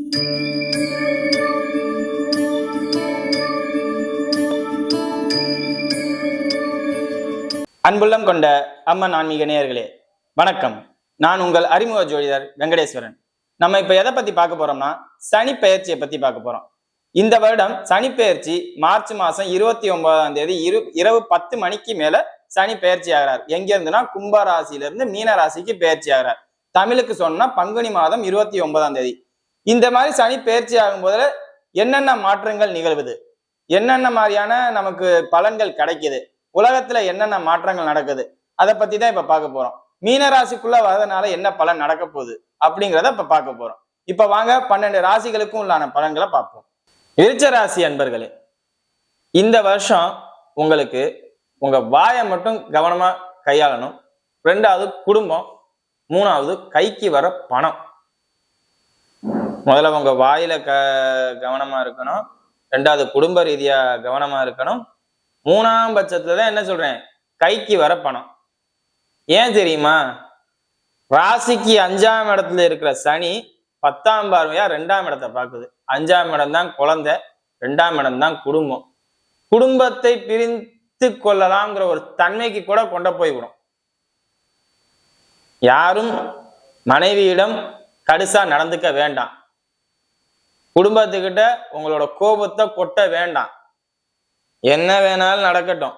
அன்புள்ளம் கொண்ட அம்மன் ஆன்மீக நேயர்களே வணக்கம். நான் உங்கள் அறிமுக ஜோதிடர் வெங்கடேஸ்வரன். நம்ம இப்ப எதை பத்தி பார்க்க போறோம்னா சனி பெயர்ச்சியை பத்தி பார்க்க போறோம். இந்த வருடம் சனி பெயர்ச்சி மார்ச் மாசம் 29ஆம் தேதி இரவு 10 மணிக்கு மேல சனி பெயர்ச்சி ஆகிறார். எங்க இருந்துன்னா கும்ப ராசியில இருந்து மீன ராசிக்கு பெயர்ச்சி ஆகிறார். தமிழுக்கு சொன்னா பங்குனி மாதம் 29ஆம் தேதி. இந்த மாதிரி சனி பெயர்ச்சி ஆகும் போதுல என்னென்ன மாற்றங்கள் நிகழ்வுது, என்னென்ன மாதிரியான நமக்கு பலன்கள் கிடைக்குது, உலகத்துல என்னென்ன மாற்றங்கள் நடக்குது, அதை பத்தி தான் இப்ப பார்க்க போறோம். மீனராசிக்குள்ள வரதுனால என்ன பலன் நடக்க போகுது அப்படிங்கிறத இப்ப பார்க்க போறோம். இப்ப வாங்க 12 ராசிகளுக்கும் உள்ளான பலன்களை பார்ப்போம். விருச்ச ராசி அன்பர்களே, இந்த வருஷம் உங்களுக்கு உங்க வாயை மட்டும் கவனமா கையாளணும். 2வது குடும்பம், 3வது கைக்கு வர பணம். முதல்ல உங்க வாயில கவனமா இருக்கணும், 2வது குடும்ப ரீதியா கவனமா இருக்கணும், 3ஆம் பட்சத்துலதான் என்ன சொல்றேன், கைக்கு வர பணம். ஏன் தெரியுமா? ராசிக்கு 5ஆம் இடத்துல இருக்கிற சனி 10ஆம் பார்வையா 2ஆம் இடத்தை பார்க்குது. 5ஆம் இடம் தான் குழந்தை, 2ஆம் இடம் தான் குடும்பம். குடும்பத்தை பிரித்து கொள்ளலாம்ங்கிற ஒரு தன்மைக்கு கூட கொண்டு போய்விடும். யாரும் மனைவியிடம் கடுசா நடந்துக்க வேண்டாம். குடும்பத்துக்கிட்ட உங்களோட கோபத்தை கொட்ட வேண்டாம். என்ன வேணாலும் நடக்கட்டும்,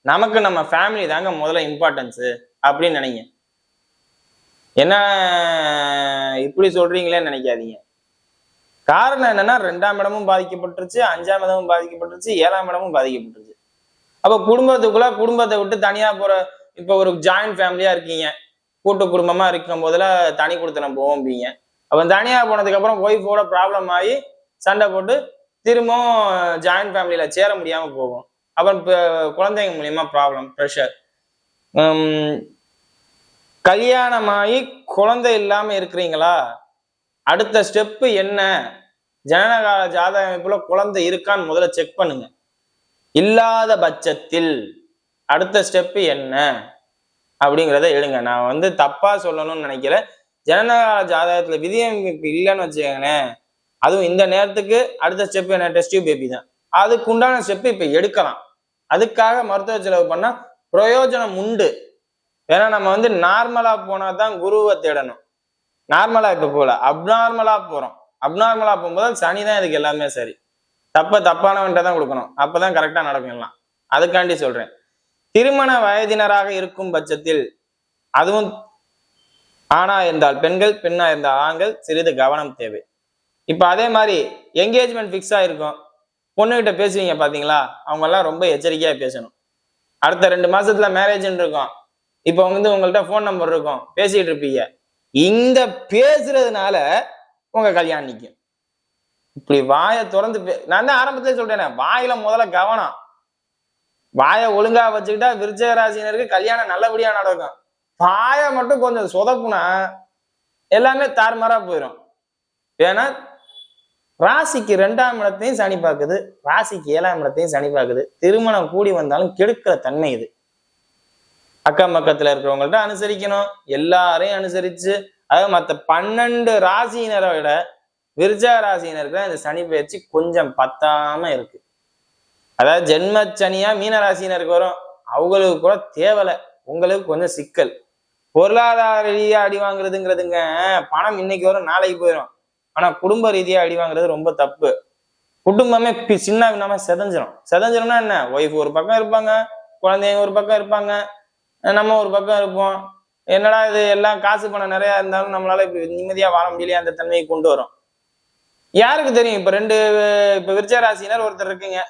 நமக்கு நம்ம ஃபேமிலி தாங்க முதல்ல இம்பார்ட்டன்ஸு அப்படின்னு நினைங்க. என்ன இப்படி சொல்றீங்களேன்னு நினைக்காதீங்க. காரணம் என்னன்னா 2ஆம் இடமும் பாதிக்கப்பட்டுருச்சு, 5ஆம் இடமும் பாதிக்கப்பட்டுருச்சு, 7ஆம் இடமும் பாதிக்கப்பட்டுருச்சு. அப்போ குடும்பத்தை விட்டு தனியா போற, இப்போ ஒரு ஜாயிண்ட் ஃபேமிலியா இருக்கீங்க, கூட்டு குடும்பமா இருக்கும் போதுல தனி கொடுத்தனம் போவோம்பீங்க. அப்போ தனியா போனதுக்கு அப்புறம் ஒய்ஃபோட ப்ராப்ளம் ஆகி சண்டை போட்டு திரும்பவும் ஜாயிண்ட் ஃபேமிலியில சேர முடியாம போகும். அப்புறம் குழந்தைங்க மூலியமா ப்ராப்ளம், ப்ரெஷர். கல்யாணமாகி குழந்தை இல்லாம இருக்கிறீங்களா? அடுத்த ஸ்டெப்பு என்ன? ஜனனகால ஜாதக அமைப்புல குழந்தை இருக்கான்னு முதல்ல செக் பண்ணுங்க. இல்லாத பட்சத்தில் அடுத்த ஸ்டெப்பு என்ன அப்படிங்கிறத எழுங்க. நான் தப்பா சொல்லணும்னு நினைக்கல. ஜனனகால ஜாதகத்துல விதியமைப்பு இல்லைன்னு வச்சுக்கோங்களேன், அதுவும் இந்த நேரத்துக்கு அடுத்த ஸ்டெப் என்ன, டெஸ்ட் டியூப் பேபி தான். அதுக்கு உண்டான ஸ்டெப் இப்ப எடுக்கலாம். அதுக்காக மருத்துவ செலவு பண்ணா பிரயோஜனம் உண்டு. ஏன்னா நம்ம நார்மலா போனா தான் குருவை தேடணும். நார்மலா இப்ப போல அப்நார்மலா போறோம். அப்நார்மலா போகும்போது சனிதான் இதுக்கு எல்லாமே சரி. தப்பானவன்ட்ட தான் கொடுக்கணும், அப்பதான் கரெக்டா நடக்கும் எல்லாம். அதுக்காண்டி சொல்றேன். திருமண வயதினராக இருக்கும் பட்சத்தில், அதுவும் ஆணா இருந்தால் பெண்கள், பெண்ணா இருந்தால் ஆண்கள், சிறிது கவனம் தேவை. இப்ப அதே மாதிரி என்கேஜ்மெண்ட் ஃபிக்ஸ் ஆயிருக்கும், பொண்ணுகிட்ட பேசுவீங்க பாத்தீங்களா, அவங்க எல்லாம் ரொம்ப எச்சரிக்கையா பேசணும். அடுத்த 2 மாசத்துல மேரேஜ்ன்னு இருக்கும். இப்ப உங்கள்கிட்ட போன் நம்பர் இருக்கும், பேசிட்டு இருப்பீங்க. இந்த பேசுறதுனால உங்க கல்யாணம் நிற்கும். இப்படி வாயை திறந்து நான் தான் ஆரம்பத்திலே சொல்றேன், வாயில முதல்ல கவனம். வாயை ஒழுங்கா வச்சுக்கிட்டா விருச்சிக ராசினருக்கு கல்யாணம் நல்லபடியா நடக்கும். வாயை மட்டும் கொஞ்சம் சொதப்புனா எல்லாமே தாறுமாறா போயிடும். ஏன்னா ராசிக்கு 2ஆம் இடத்தையும் சனி பார்க்குது, ராசிக்கு 7ஆம் இடத்தையும் சனி பார்க்குது. திருமணம் கூடி வந்தாலும் கெடுக்கிற தன்மை இது. அக்கம் பக்கத்துல இருக்கிறவங்கள்ட்ட அனுசரிக்கணும், எல்லாரையும் அனுசரிச்சு. அதாவது மற்ற 12 ராசியினரை விட விருச்சிக ராசியினருக்கு தான் இந்த சனி பயிற்சி கொஞ்சம் பத்தாம இருக்கு. அதாவது ஜென்மச்சனியா மீன ராசியினருக்கு வரும், அவங்களுக்கு கூட தேவலை, உங்களுக்கு கொஞ்சம் சிக்கல். பொருளாதார ரீதியா அடி வாங்குறதுங்கிறதுங்க, பணம் இன்னைக்கு வரும் நாளைக்கு போயிடும். ஆனா குடும்ப ரீதியா அடி வாங்குறது ரொம்ப தப்பு. குடும்பமே சின்ன பின்னமா செதஞ்சிரும்னா என்ன, ஒய்ஃப் ஒரு பக்கம் இருப்பாங்க, குழந்தைங்க ஒரு பக்கம் இருப்பாங்க, நம்ம ஒரு பக்கம் இருப்போம். என்னடா இது, எல்லாம் காசு பணம் நிறைய இருந்தாலும் நம்மளால இப்ப நிம்மதியா வாழ முடியலையே, அந்த தன்மையை கொண்டு வரும். யாருக்கு தெரியும்? இப்ப விருச்சிக ராசினர் ஒருத்தர் இருக்குங்க,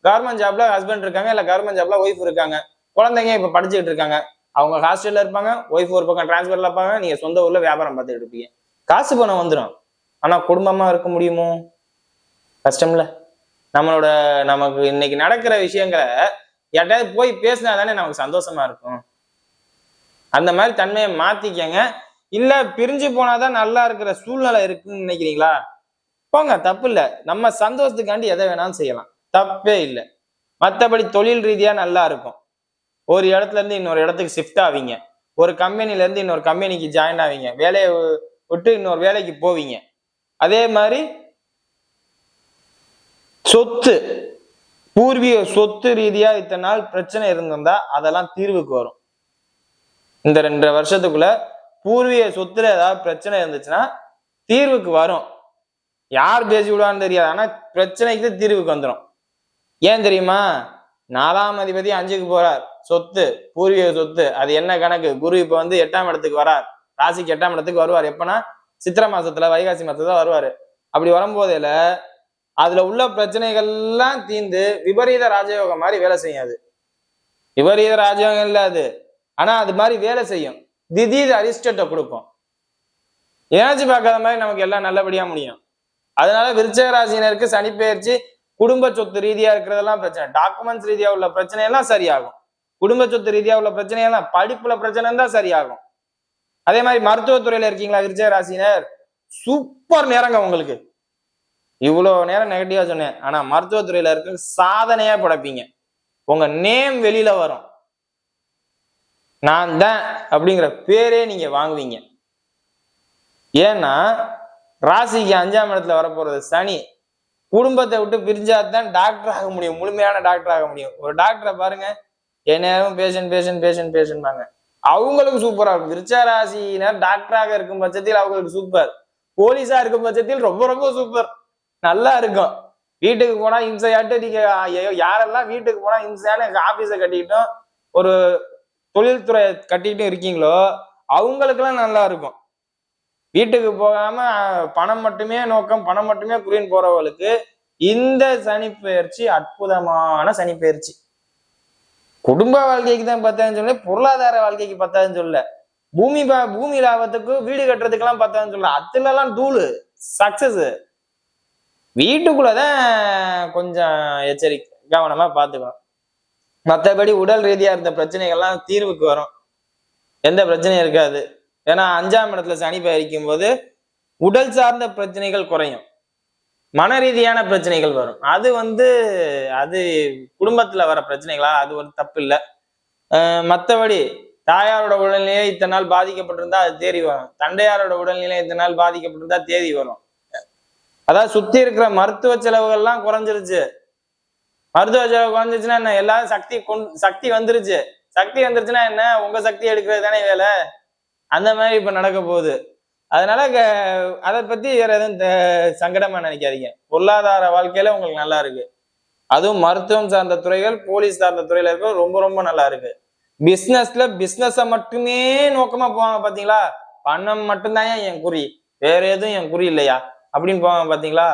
கவர்மெண்ட் ஜாப்ல ஹஸ்பண்ட் இருக்காங்க, இல்ல கவர்மெண்ட் ஜாப்ல ஒய்ஃப் இருக்காங்க, குழந்தைங்க இப்ப படிச்சுக்கிட்டு இருக்காங்க. அவங்க ஹாஸ்டல்ல இருப்பாங்க, ஒய்ஃப் ஒரு பக்கம் டிரான்ஸ்பர்ல இருப்பாங்க, நீங்க சொந்த ஊர்ல வியாபாரம் பார்த்துட்டு இருப்பீங்க. காசு பணம் வந்துடும். ஆனா குடும்பமா இருக்க முடியுமோ? கஷ்டம்ல. நமக்கு இன்னைக்கு நடக்கிற விஷயங்களை யார்ட்டாவது போய் பேசினா தானே நமக்கு சந்தோஷமா இருக்கும். அந்த மாதிரி தன்மையை மாத்திக்கங்க. இல்ல பிரிஞ்சு போனாதான் நல்லா இருக்கிற சூழ்நிலை இருக்குன்னு நினைக்கிறீங்களா? போங்க, தப்பு இல்லை. நம்ம சந்தோஷத்துக்காண்டி எதை வேணாலும் செய்யலாம், தப்பே இல்லை. மற்றபடி தொழில் ரீதியா நல்லா இருக்கும். ஒரு இடத்துல இருந்து இன்னொரு இடத்துக்கு ஷிஃப்ட் ஆவீங்க, ஒரு கம்பெனில இருந்து இன்னொரு கம்பெனிக்கு ஜாயின் ஆவீங்க, வேலையை விட்டு இன்னொரு வேலைக்கு போவீங்க. அதே மாதிரி சொத்து, பூர்வீக சொத்து ரீதியா இத்தனை நாள் பிரச்சனை இருந்திருந்தா அதெல்லாம் தீர்வுக்கு வரும். இந்த 2.5 வருஷத்துக்குள்ள பூர்வீக சொத்துல ஏதாவது பிரச்சனை இருந்துச்சுன்னா தீர்வுக்கு வரும். யார் பேசி விடுவான்னு தெரியாது, ஆனா பிரச்சனைக்கு தீர்வுக்கு வந்துடும். ஏன் தெரியுமா? 4ஆம் அதிபதி 5க்கு போறார். சொத்து, பூர்வீக சொத்து, அது என்ன கணக்கு? குரு இப்ப 8ஆம் இடத்துக்கு வரார். ராசிக்கு 8ஆம் இடத்துக்கு வருவார். எப்பன்னா சித்திரை மாசத்துல, வைகாசி மாசத்துல வருவாரு. அப்படி வரும்போதுல அதுல உள்ள பிரச்சனைகள்லாம் தீர்ந்து விபரீத ராஜயோகம் மாதிரி வேலை செய்யாது. விபரீத ராஜயோகம் இல்ல அது, ஆனா அது மாதிரி வேலை செய்யும். திடீர் அரிஸ்டத்தை கொடுக்கும். ஏனாச்சு பார்க்காத மாதிரி நமக்கு எல்லாம் நல்லபடியா முடியும். அதனால விருச்சிக ராசினருக்கு சனி பெயர்ச்சி குடும்ப சொத்து ரீதியா இருக்கிறதெல்லாம் பிரச்சனை, டாக்குமெண்ட்ஸ் ரீதியா உள்ள பிரச்சனை எல்லாம் சரியாகும். குடும்ப சொத்து ரீதியா உள்ள பிரச்சனை எல்லாம், படிப்புல பிரச்சனை தான் சரியாகும். அதே மாதிரி மருத்துவத்துறையில இருக்கீங்களா விருச்சிக ராசினர், சூப்பர் நேரங்க உங்களுக்கு. இவ்வளவு நேரம் நெகட்டிவா சொன்னேன், ஆனா மருத்துவத்துறையில இருக்க சாதனையா படைப்பீங்க. உங்க நேம் வெளியில வரும். நான் தான் அப்படிங்கிற பேரே நீங்க வாங்குவீங்க. ஏன்னா ராசிக்கு 5ஆம் இடத்துல வரப்போறது சனி. குடும்பத்தை விட்டு பிரிஞ்சாதான் டாக்டர் ஆக முடியும், முழுமையான டாக்டர் ஆக முடியும். ஒரு டாக்டரை பாருங்க, எந்நேரம் பேஷண்ட் அவங்களுக்கு சூப்பரா இருக்கும். விருச்சிக ராசியினர் டாக்டராக இருக்கும் பட்சத்தில் அவங்களுக்கு சூப்பர், போலீஸா இருக்கும் பட்சத்தில் ரொம்ப ரொம்ப சூப்பர், நல்லா இருக்கும். வீட்டுக்கு போனா இம்சையாட்டு நீங்க யாரெல்லாம் வீட்டுக்கு போனா இம்சையான ஆபீஸை கட்டிக்கிட்டோம், ஒரு தொழில்துறை கட்டிக்கிட்டும் இருக்கீங்களோ அவங்களுக்கெல்லாம் நல்லா இருக்கும். வீட்டுக்கு போகாம பணம் மட்டுமே நோக்கம், பணம் மட்டுமே குறின்னு போறவங்களுக்கு இந்த சனி பெயர்ச்சி அற்புதமான சனி பெயர்ச்சி. குடும்ப வாழ்க்கைக்கு தான் பத்தாதுன்னு சொல்ல, பொருளாதார வாழ்க்கைக்கு பத்தாதுன்னு சொல்ல, பூமி லாபத்துக்கு வீடு கட்டுறதுக்கு எல்லாம் பத்தாதுன்னு சொல்ல, அதுல எல்லாம் தூளு சக்சஸ். வீட்டுக்குள்ளதான் கொஞ்சம் எச்சரிக்கை, கவனமா பாத்துக்கணும். மற்றபடி உடல் ரீதியா இருந்த பிரச்சனைகள்லாம் தீர்வுக்கு வரும், எந்த பிரச்சனையும் இருக்காது. ஏன்னா 5ஆம் இடத்துல சனி பயணிக்கும் போது உடல் சார்ந்த பிரச்சனைகள் குறையும், மன ரீதியான பிரச்சனைகள் வரும். அது குடும்பத்துல வர பிரச்சனைகளா, அது ஒரு தப்பு இல்லை. மற்றபடி தாயாரோட உடல்நிலையை இத்தனை நாள் பாதிக்கப்பட்டிருந்தா அது தேடி வரும், தந்தையாரோட உடல்நிலை இத்தனை நாள் பாதிக்கப்பட்டிருந்தா தேடி வரும். அதாவது சுத்தி இருக்கிற மருத்துவ செலவுகள்லாம் குறைஞ்சிருச்சு. மருத்துவ செலவு குறைஞ்சிருச்சுன்னா என்ன, எல்லாரும் சக்தி வந்துருச்சு. சக்தி வந்துருச்சுன்னா என்ன, உங்க சக்தி எடுக்கிறது தானே வேலை. அந்த மாதிரி இப்ப நடக்க போகுது. அதனால அதை பத்தி வேற எதுவும் சங்கடமா நினைக்காதீங்க. பொருளாதார வாழ்க்கையில உங்களுக்கு நல்லா இருக்கு. அதுவும் மருத்துவம் சார்ந்த துறைகள், போலீஸ் சார்ந்த துறையில இருக்க ரொம்ப ரொம்ப நல்லா இருக்கு. பிசினஸ மட்டுமே நோக்கமா போவாங்க பாத்தீங்களா, பணம் மட்டும்தான் என் குறி, வேற எதுவும் என் குறி இல்லையா அப்படின்னு போவாங்க பாத்தீங்களா,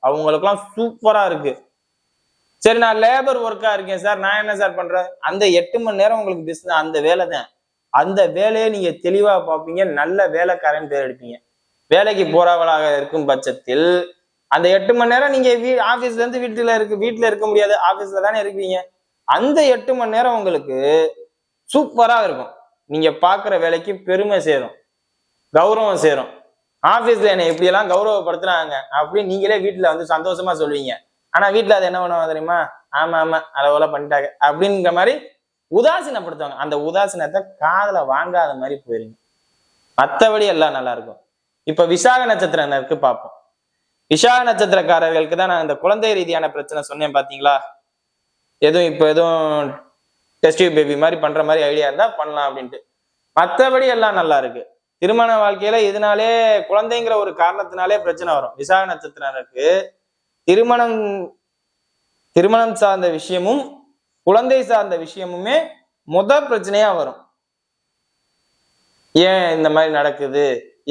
அவங்களுக்குலாம் சூப்பரா இருக்கு. சரி, நான் லேபர் ஒர்க்கா இருக்கேன் சார், நான் என்ன சார் பண்றேன்? அந்த 8 மணி நேரம் உங்களுக்கு பிசினஸ், அந்த வேலை தான். அந்த வேலையை நீங்க தெளிவா பார்ப்பீங்க, நல்ல வேலைக்காரன் பேர் எடுப்பீங்க. வேலைக்கு போறவளாக இருக்கும் பட்சத்தில் அந்த 8 மணி நேரம் நீங்க ஆபீஸ்ல இருந்து வீட்டுல இருக்க முடியாது, ஆபீஸ்ல தானே இருக்கீங்க. அந்த 8 மணி நேரம் உங்களுக்கு சூப்பரா இருக்கும். நீங்க பாக்குற வேலைக்கு பெருமை சேரும், கௌரவம் சேரும். ஆபீஸ்ல என்னை இப்படி எல்லாம் கௌரவப்படுத்துறாங்க அப்படின்னு நீங்களே வீட்டுல சந்தோஷமா சொல்லுவீங்க. ஆனா வீட்டுல அது என்ன பண்ணுவாங்க தெரியுமா, ஆமா அளவுல பண்ணிட்டாங்க அப்படிங்கிற மாதிரி உதாசீனப்படுத்துவாங்க. அந்த உதாசீனத்தை காதுல வாங்காத மாதிரி போயிருங்க. மற்றபடி எல்லாம் நல்லா இருக்கும். இப்ப விசாக நட்சத்திரருக்கு பார்ப்போம். விசாக நட்சத்திரக்காரர்களுக்கு தான் நான் இந்த குழந்தை ரீதியான பிரச்சனை சொன்னேன் பாத்தீங்களா. எதுவும் டெஸ்ட் பேபி மாதிரி பண்ற மாதிரி ஐடியா இருந்தா பண்ணலாம் அப்படின்ட்டு. மற்றபடி எல்லாம் நல்லா இருக்கு. திருமண வாழ்க்கையில இதனாலே குழந்தைங்கிற ஒரு காரணத்தினாலே பிரச்சனை வரும். விசாக நட்சத்திரருக்கு திருமணம் சார்ந்த விஷயமும் குழந்தை சார்ந்த விஷயமுமே பிரச்சனையா வரும். ஏன் இந்த மாதிரி நடக்குது,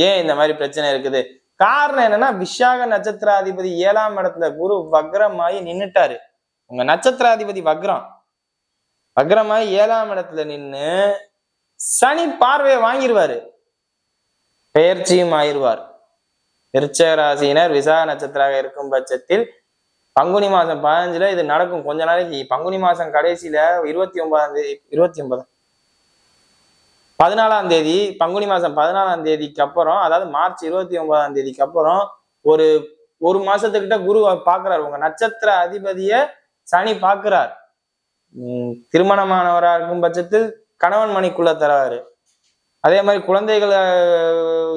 ஏன் இந்த மாதிரி பிரச்சனை இருக்குது? காரணம் என்னன்னா, விசாக நட்சத்திராதிபதி 7ஆம் இடத்துல குரு வக்ரமாயி நின்னுட்டாரு. உங்க நட்சத்திராதிபதி வக்ரமாயி 7ஆம் இடத்துல நின்னு சனி பார்வையை வாங்கிடுவாரு, பெயர்ச்சியும் ஆயிடுவார். விருச்சிக ராசியினர் விசாக நட்சத்திராக இருக்கும் பட்சத்தில் பங்குனி மாசம் 15 இது நடக்கும். கொஞ்ச நாளைக்கு பங்குனி மாசம் கடைசியில 14ஆம் தேதி, பங்குனி மாசம் 14ஆம் தேதிக்கு அப்புறம், அதாவது மார்ச் 29ஆம் தேதிக்கு அப்புறம் ஒரு மாசத்துக்கிட்ட குரு பாக்குறாரு. உங்க நட்சத்திர அதிபதிய சனி பாக்குறார். திருமணமானவரா இருக்கும் பட்சத்தில் கணவன் மணிக்குள்ள தராரு. அதே மாதிரி குழந்தைகள்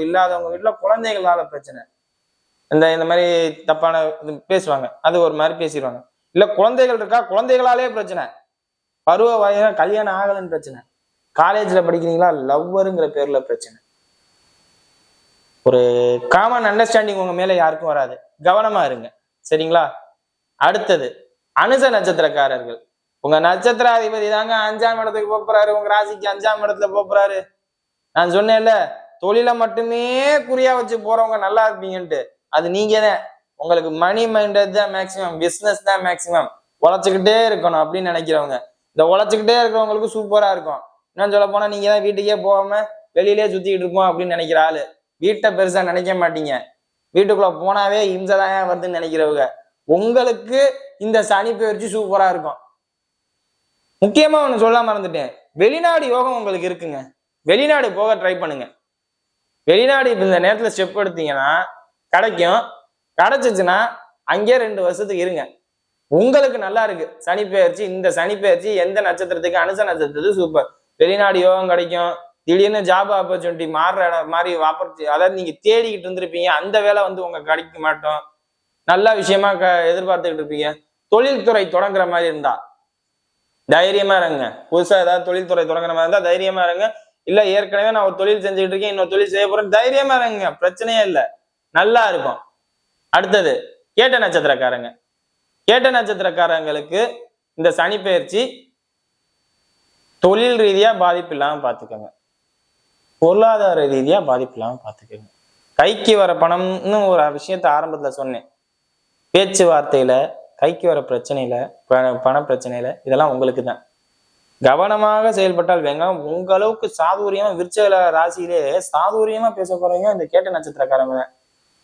இல்லாதவங்க வீட்டுல குழந்தைகளால பிரச்சனை. இந்த மாதிரி தப்பான பேசுவாங்க, அது ஒரு மாதிரி பேசிடுவாங்க. இல்ல குழந்தைகள் இருக்கா, குழந்தைகளாலே பிரச்சனை, பருவ வயது கல்யாணம் ஆகலன்னு பிரச்சனை, காலேஜ்ல படிக்கிறீங்களா லவ்வருங்கிற பேர்ல பிரச்சனை. ஒரு காமன் அண்டர்ஸ்டாண்டிங் உங்க மேல யாருக்கும் வராது, கவனமா இருங்க சரிங்களா. அடுத்தது அனுச நட்சத்திரக்காரர்கள். உங்க நட்சத்திராதிபதி தாங்க 5ஆம் இடத்துக்கு போறாரு, உங்க ராசிக்கு 5ஆம் இடத்துல போறாரு. நான் சொன்னேன்ல, தொழிலை மட்டுமே குறியா வச்சு போறவங்க நல்லா இருப்பீங்கன்ட்டு, அது நீங்க தான். உங்களுக்கு மணி மைண்டட் தான் மேக்சிமம், பிசினஸ் தான் மேக்சிமம். உழைச்சுக்கிட்டே இருக்கணும் அப்படின்னு நினைக்கிறவங்க, இந்த உழைச்சுக்கிட்டே இருக்கிறவங்களுக்கு சூப்பரா இருக்கும். இன்னும் சொல்ல போனா நீங்க தான் வீட்டுக்கே போகாம வெளியிலே சுத்திக்கிட்டு இருப்போம் அப்படின்னு நினைக்கிற ஆளு, வீட்டை பெருசா நினைக்க மாட்டீங்க, வீட்டுக்குள்ள போனாவே இம்சைதான் வருதுன்னு நினைக்கிறவங்க, உங்களுக்கு இந்த சனி பெயர்ச்சி சூப்பரா இருக்கும். முக்கியமா ஒண்ணு சொல்ல மறந்துட்டேன், வெளிநாடு யோகம் உங்களுக்கு இருக்குங்க. வெளிநாடு போக ட்ரை பண்ணுங்க. வெளிநாடு இப்ப இந்த நேரத்துல ஸ்டெப் எடுத்தீங்கன்னா கிடைக்கும். கிடைச்சிச்சுன்னா அங்கேயே 2 வருஷத்துக்கு இருங்க, உங்களுக்கு நல்லா இருக்கு. சனி பெயர்ச்சி, இந்த சனி பெயர்ச்சி எந்த நட்சத்திரத்துக்கு, அனுச நட்சத்திரத்துக்கு சூப்பர். வெளிநாடு யோகம் கிடைக்கும். திடீர்னு ஜாப் ஆப்பர்ச்சுனிட்டி மாறுற மாதிரி ஆப்பர்ச்சுனிட்டி, அதாவது நீங்க தேடிக்கிட்டு இருந்திருப்பீங்க, அந்த வேலை வந்து உங்க கிடைக்க மாட்டோம், நல்ல விஷயமா எதிர்பார்த்துக்கிட்டு இருப்பீங்க. தொழில்துறை தொடங்குற மாதிரி இருந்தா தைரியமா இருங்க. புதுசா ஏதாவது தொழில்துறை தொடங்குற மாதிரி இருந்தா தைரியமா இருங்க. இல்ல ஏற்கனவே நான் ஒரு தொழில் செஞ்சுக்கிட்டு இருக்கேன், இன்னொரு தொழில் செய்ய போறேன், தைரியமா இருங்க, பிரச்சனையே இல்லை, நல்லா இருக்கும். அடுத்தது கேட்ட நட்சத்திரக்காரங்க. கேட்ட நட்சத்திரக்காரங்களுக்கு இந்த சனி பெயர்ச்சி தொழில் ரீதியா பாதிப்பு இல்லாம பாத்துக்கோங்க, பொருளாதார ரீதியா பாதிப்பு இல்லாம பாத்துக்கோங்க. கைக்கு வர பணம்னு ஒரு விஷயத்த ஆரம்பத்துல சொன்னேன், பேச்சுவார்த்தையில கைக்கு வர பிரச்சனையில, பண பிரச்சனையில, இதெல்லாம் உங்களுக்கு தான். கவனமாக செயல்பட்டால் வேங்க. உங்க அளவுக்கு சாதுரியமா விருச்சிக ராசியிலே சாதுரியமா பேச போறீங்க இந்த கேட்ட நட்சத்திரக்காரங்க தான்.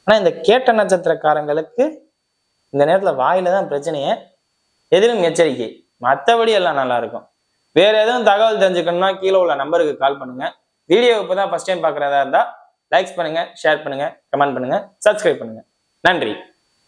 ஆனா இந்த கேட்ட நட்சத்திரக்காரங்களுக்கு இந்த நேரத்துல வாயில தான் பிரச்சனையே, எதிலும் எச்சரிக்கை, மற்றபடி எல்லாம் நல்லா இருக்கும். வேற எதுவும் தகவல் தெரிஞ்சுக்கணும்னா கீழே உள்ள நம்பருக்கு கால் பண்ணுங்க. வீடியோ இப்பதான் ஃபர்ஸ்ட் டைம் பாக்குறதா இருந்தா லைக்ஸ் பண்ணுங்க, ஷேர் பண்ணுங்க, கமெண்ட் பண்ணுங்க, சப்ஸ்கிரைப் பண்ணுங்க. நன்றி.